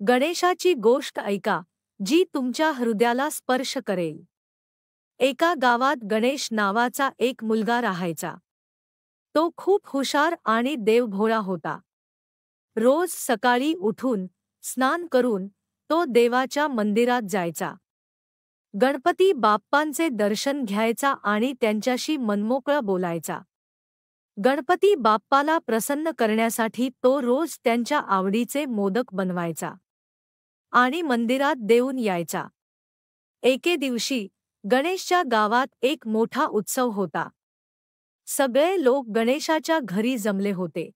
गणेशाची गोष्ट ऐका, जी तुमच्या हृदयाला स्पर्श करेल. एका गावात गणेश नावाचा एक मुलगा राहायचा. तो खूप हुशार आणि देवभोळा होता. रोज सकाळी उठून स्नान करून तो देवाच्या मंदिरात जायचा. गणपती बाप्पांचे दर्शन घ्यायचा आणि त्यांच्याशी मनमोकळं बोलायचा. गणपती बाप्पाला प्रसन्न करण्यासाठी तो रोज त्यांच्या आवडीचे मोदक बनवायचा आणि मंदिरात देऊन यायचा. एके दिवशी गणेशच्या गावात एक मोठा उत्सव होता. सगळे लोक गणेशाच्या घरी जमले होते.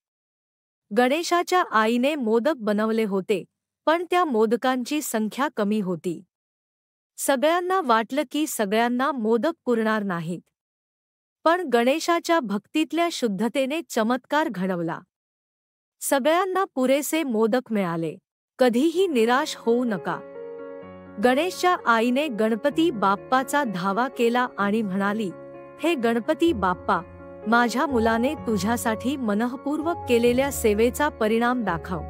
गणेशाच्या आईने मोदक बनवले होते, पण त्या मोदकांची संख्या कमी होती. सगळ्यांना वाटलं की सगळ्यांना मोदक पुरणार नाहीत. पण गणेशाच्या भक्तीतल्या शुद्धतेने चमत्कार घडवला. सगळ्यांना पुरेसे मोदक मिळाले. कधीही निराश होऊ नका. गणेशच्या आईने गणपती बाप्पाचा धावा केला आणि म्हणाली, हे गणपती बाप्पा, माझ्या मुलाने तुझ्यासाठी मनःपूर्वक केलेल्या सेवेचा परिणाम दाखव.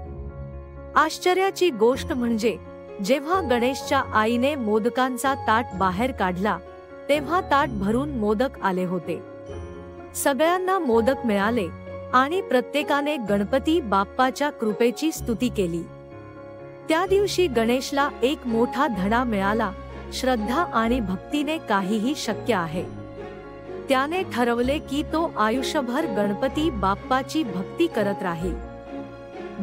आश्चर्याची गोष्ट म्हणजे जेव्हा गणेशच्या आईने मोदकांचा ताट बाहेर काढला, तेव्हा ताट भरून मोदक आले होते. सगळ्यांना मोदक मिळाले आणि प्रत्येकाने गणपती बाप्पाच्या कृपेची स्तुती केली. त्या दिवशी गणेशला एक मोठा धडा मिळाला, श्रद्धा आणि भक्तीने काहीही शक्य आहे. त्याने ठरवले की तो आयुष्यभर गणपती बाप्पाची भक्ती करत राहील.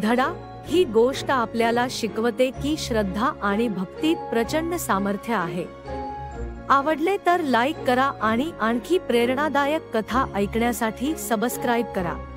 धडा ही गोष्ट आपल्याला शिकवते की श्रद्धा आणि भक्तीत प्रचंड सामर्थ्य आहे. आवडले तर लाईक करा आणि आणखी प्रेरणादायक कथा ऐकण्यासाठी सबस्क्राईब करा.